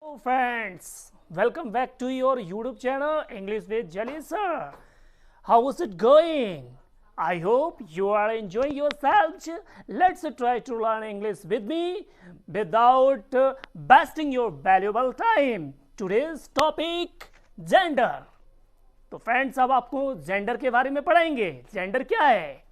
Hello friends, welcome back to your YouTube channel English with Jalil sir. How is it going? I hope you are enjoying yourselves. Let's try to learn English with me without wasting your valuable time. Today's topic gender. तो friends अब आपको gender के बारे में पढ़ाएंगे. Gender क्या है?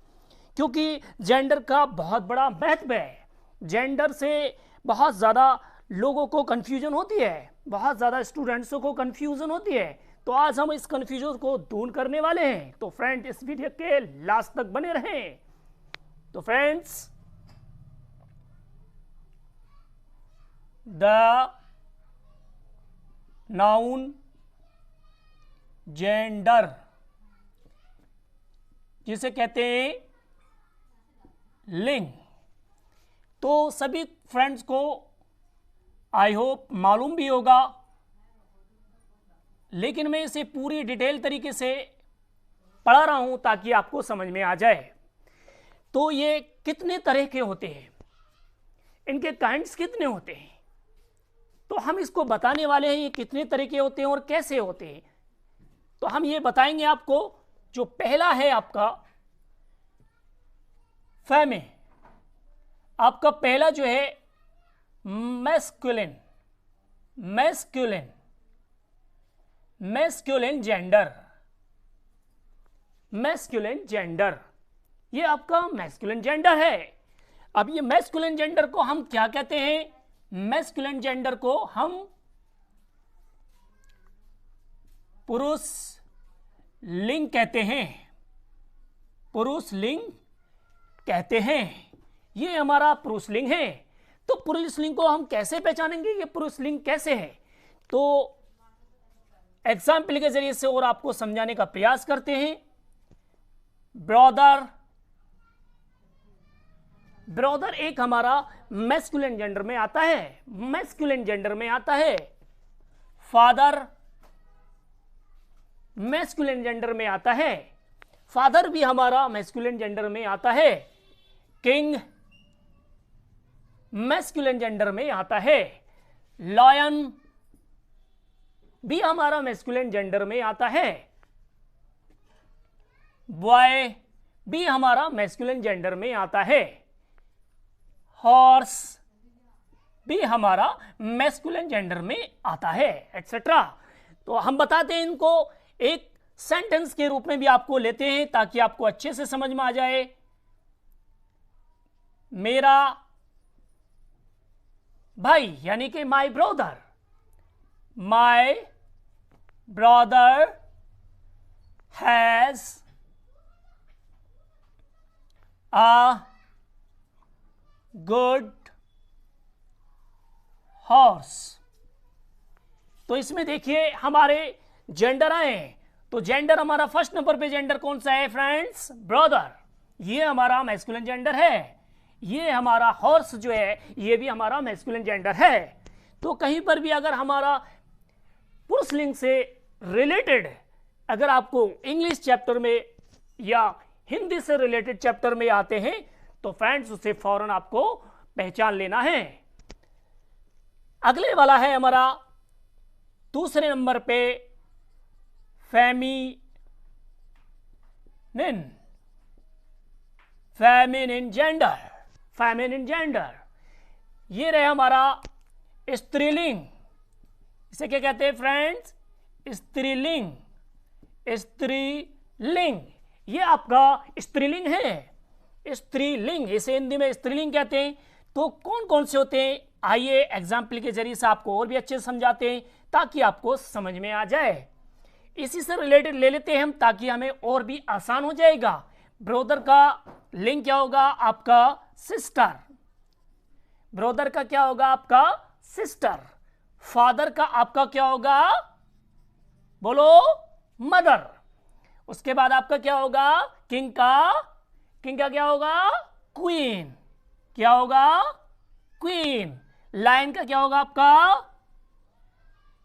क्योंकि जेंडर का बहुत बड़ा महत्व है. जेंडर से बहुत ज़्यादा लोगों को कंफ्यूजन होती है, बहुत ज़्यादा स्टूडेंट्सों को कंफ्यूजन होती है. तो आज हम इस कंफ्यूजन को दूर करने वाले हैं. तो फ्रेंड इस वीडियो के लास्ट तक बने रहें. तो फ्रेंड्स द नाउन जेंडर जिसे कहते हैं लिंग, तो सभी फ्रेंड्स को आई होप मालूम भी होगा, लेकिन मैं इसे पूरी डिटेल तरीके से पढ़ा रहा हूं ताकि आपको समझ में आ जाए. तो ये कितने तरह के होते हैं, इनके काइंड्स कितने होते हैं, तो हम इसको बताने वाले हैं. ये कितने तरह के होते हैं और कैसे होते हैं, तो हम ये बताएंगे आपको. जो पहला है आपका फेमे, आपका पहला जो है masculine. Masculine masculine gender. Masculine gender ये आपका मैस्कुलिन जेंडर है. अब ये मैस्कुलिन जेंडर को हम क्या कहते हैं? मैस्कुलिन जेंडर को हम पुरुष लिंग कहते हैं. पुरुष लिंग कहते हैं. ये हमारा पुरुष लिंग है. तो पुरुष लिंग को हम कैसे पहचानेंगे, ये पुरुष लिंग कैसे है? तो एग्जाम्पल के जरिए से और आपको समझाने का प्रयास करते हैं. ब्रदर, ब्रदर एक हमारा मैस्कुलिन जेंडर में आता है. मैस्कुलिन जेंडर में आता है. फादर मैस्कुलिन जेंडर में आता है. फादर भी हमारा मैस्कुलिन जेंडर में आता है. किंग मैस्कुलिन जेंडर में आता है. लॉयन भी हमारा मैस्कुलिन जेंडर में आता है. बॉय भी हमारा मैस्कुलिन जेंडर में आता है. हॉर्स भी हमारा मैस्कुलिन जेंडर में आता है, एटसेट्रा. तो हम बताते हैं इनको एक सेंटेंस के रूप में भी आपको लेते हैं ताकि आपको अच्छे से समझ में आ जाए. मेरा भाई यानी कि my brother. My brother has a good horse. तो इसमें देखिए हमारे जेंडर आए. तो जेंडर हमारा फर्स्ट नंबर पे जेंडर कौन सा है फ्रेंड्स? ब्रदर. ये हमारा मैस्कुलिन जेंडर है. ये हमारा हॉर्स जो है ये भी हमारा मैस्कुलिन जेंडर है. तो कहीं पर भी अगर हमारा पुरुष लिंग से रिलेटेड अगर आपको इंग्लिश चैप्टर में या हिंदी से रिलेटेड चैप्टर में आते हैं तो फ्रेंड्स उसे फौरन आपको पहचान लेना है. अगले वाला है हमारा दूसरे नंबर पे feminine. Feminine gender. Feminine gender ये रहे हमारा स्त्रीलिंग. इसे क्या कहते हैं फ्रेंड्स? स्त्रीलिंग. स्त्रीलिंग ये आपका स्त्रीलिंग है. स्त्रीलिंग इसे हिंदी में स्त्रीलिंग कहते हैं. तो कौन कौन से होते हैं आइए एग्जाम्पल के जरिए से आपको और भी अच्छे से समझाते हैं ताकि आपको समझ में आ जाए. इसी से रिलेटेड ले लेते हैं हम ताकि हमें और भी आसान हो जाएगा. ब्रदर का लिंग क्या होगा? आपका सिस्टर. ब्रदर का क्या होगा? आपका सिस्टर. फादर का आपका क्या होगा? बोलो मदर. उसके बाद आपका क्या होगा? किंग का क्या होगा? क्वीन. क्या होगा? क्वीन. लायन का क्या होगा? आपका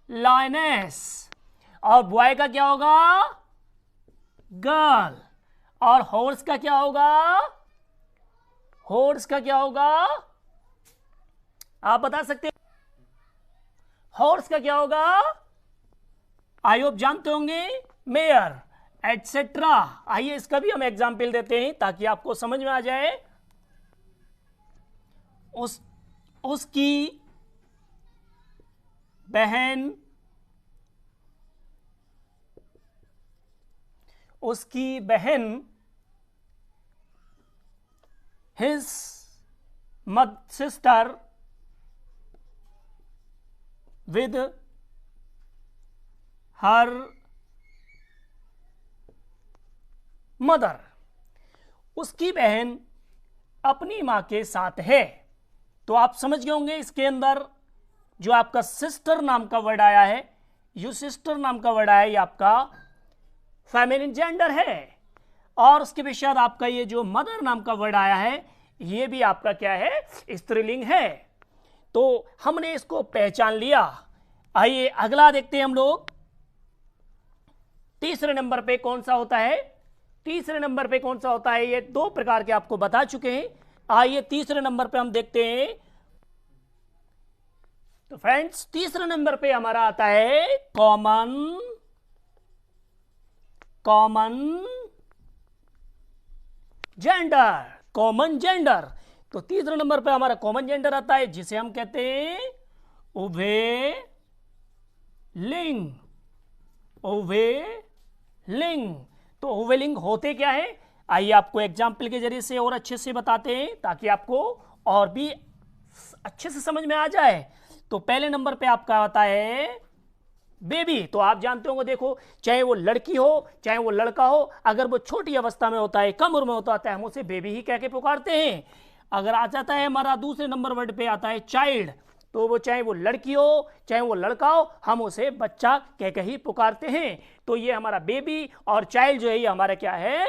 लायनेस. और बॉय का क्या होगा? गर्ल. और हॉर्स का क्या होगा? हॉर्स का क्या होगा? आप बता सकते हैं? हॉर्स का क्या होगा? आई होप जानते होंगे, मेयर, एटसेट्रा। आइए इसका भी हम एग्जाम्पल देते हैं ताकि आपको समझ में आ जाए। उसकी बहन, his sister with her mother। उसकी बहन अपनी मां के साथ है। तो आप समझ गए होंगे इसके अंदर जो आपका सिस्टर नाम का वर्ड आया है, यू सिस्टर नाम का वर्ड आया है, ये आपका फेमिनिन जेंडर है। और उसके पश्चात आपका ये जो मदर नाम का वर्ड आया है, ये भी आपका क्या है? स्त्रीलिंग है। तो हमने इसको पहचान लिया। आइए अगला देखते हैं हम लोग। तीसरे नंबर पे कौन सा होता है? तीसरे नंबर पे कौन सा होता है? ये दो प्रकार के आपको बता चुके हैं। आइए तीसरे नंबर पे हम देखते हैं। तो फ्रेंड्स, तीसरे नंबर पे हमारा आता है कॉमन जेंडर। Common gender. तो तीसरे नंबर पे हमारा कॉमन जेंडर आता है, जिसे हम कहते हैं उभय लिंग। तो उभय लिंग होते क्या है? आइए आपको एग्जाम्पल के जरिए से और अच्छे से बताते हैं ताकि आपको और भी अच्छे से समझ में आ जाए। तो पहले नंबर पे आपका आता है बेबी। तो आप जानते होंगे, देखो, चाहे वो लड़की हो चाहे वो लड़का हो, अगर वो छोटी अवस्था में होता है, कम उम्र में होता है, हम उसे बेबी ही कह के पुकारते हैं। अगर आ जाता है हमारा दूसरे नंबर वर्ड पे आता है चाइल्ड, तो वो चाहे वो लड़की हो चाहे वो लड़का हो, हम उसे बच्चा कह के ही पुकारते हैं। तो ये हमारा बेबी और चाइल्ड जो है, ये हमारा क्या है?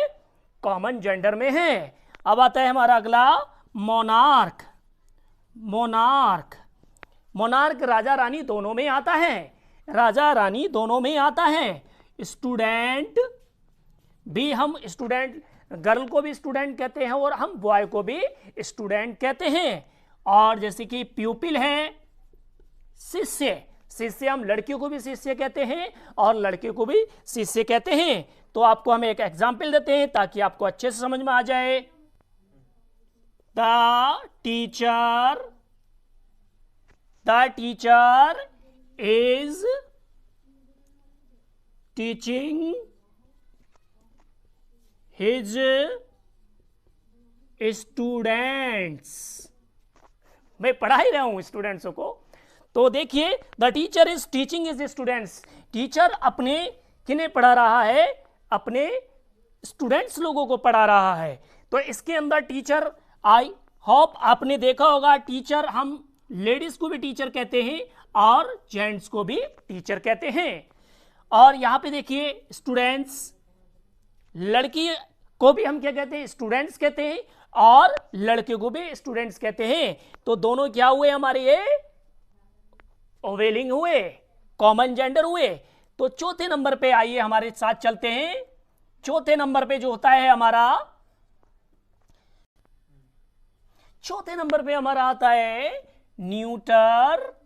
कॉमन जेंडर में है। अब आता है हमारा अगला मोनार्क। मोनार्क राजा रानी दोनों में आता है। राजा रानी दोनों में आता है। स्टूडेंट भी, हम स्टूडेंट, गर्ल को भी स्टूडेंट कहते हैं और हम बॉय को भी स्टूडेंट कहते हैं। और जैसे कि प्यूपिल है, शिष्य हम लड़कियों को भी शिष्य कहते हैं और लड़के को भी शिष्य कहते हैं। तो आपको हम एक एग्जाम्पल देते हैं ताकि आपको अच्छे से समझ में आ जाए। The teacher is teaching his students। मैं पढ़ा ही रहा हूं स्टूडेंट्सों को। तो देखिए, the teacher is teaching his students. Teacher अपने किन्हें पढ़ा रहा है? अपने स्टूडेंट्स लोगों को पढ़ा रहा है। तो इसके अंदर टीचर, आई होप आपने देखा होगा, टीचर हम लेडीज को भी टीचर कहते हैं और जेंट्स को भी टीचर कहते हैं। और यहां पे देखिए स्टूडेंट्स, लड़की को भी हम क्या कहते हैं? स्टूडेंट्स कहते हैं और लड़के को भी स्टूडेंट्स कहते हैं। तो दोनों क्या हुए हमारे? ये ओवेलिंग हुए, कॉमन जेंडर हुए। तो चौथे नंबर पे आइए हमारे साथ चलते हैं। चौथे नंबर पे जो होता है हमारा, चौथे नंबर पे हमारा आता है न्यूटर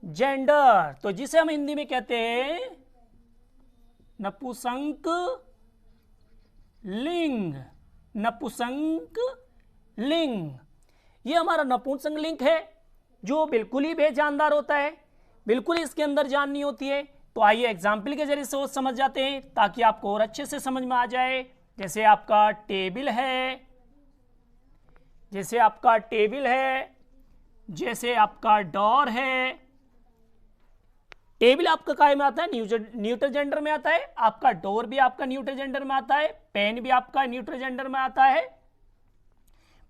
जेंडर। तो जिसे हम हिंदी में कहते हैं नपुंसक लिंग। ये हमारा नपुंसक लिंग है जो बिल्कुल ही बेजानदार होता है, बिल्कुल इसके अंदर जान नहीं होती है। तो आइए एग्जाम्पल के जरिए से वो समझ जाते हैं ताकि आपको और अच्छे से समझ में आ जाए। जैसे आपका टेबल है, जैसे आपका डोर है। टेबल आपका काय में आता है? न्यूट्रल जेंडर में आता है। आपका डोर भी आपका न्यूट्रल जेंडर में आता है। पेन भी आपका न्यूट्रल जेंडर में आता है।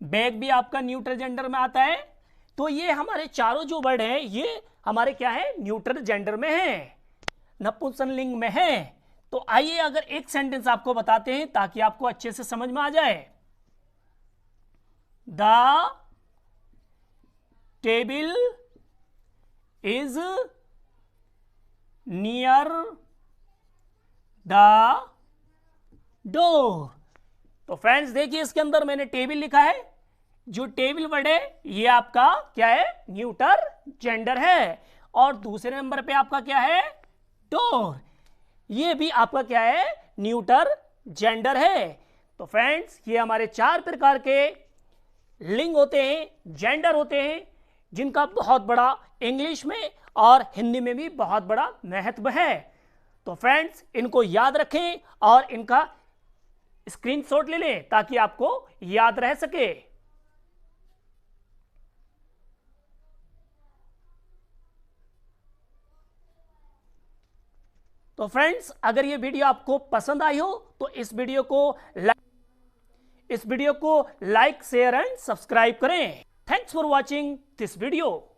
बैग भी आपका न्यूट्रल जेंडर में आता है। तो ये हमारे चारों जो वर्ड हैं, ये हमारे क्या है? न्यूट्रल जेंडर में है, नपुंसक लिंग में है। तो आइए अगर एक सेंटेंस आपको बताते हैं ताकि आपको अच्छे से समझ में आ जाए। The table is near the door. तो फ्रेंड्स देखिए, इसके अंदर मैंने टेबल लिखा है, जो टेबल वर्ड है ये आपका क्या है, न्यूटर जेंडर है। और दूसरे नंबर पे आपका क्या है, डोर, ये भी आपका क्या है, न्यूटर जेंडर है। तो फ्रेंड्स ये हमारे 4 प्रकार के लिंग होते हैं, जेंडर होते हैं, जिनका बहुत बड़ा इंग्लिश में और हिंदी में भी बहुत बड़ा महत्व है। तो फ्रेंड्स इनको याद रखें और इनका स्क्रीनशॉट ले लें ताकि आपको याद रह सके। तो फ्रेंड्स अगर ये वीडियो आपको पसंद आई हो तो इस वीडियो को लाइक शेयर एंड सब्सक्राइब करें। Thanks for watching this video.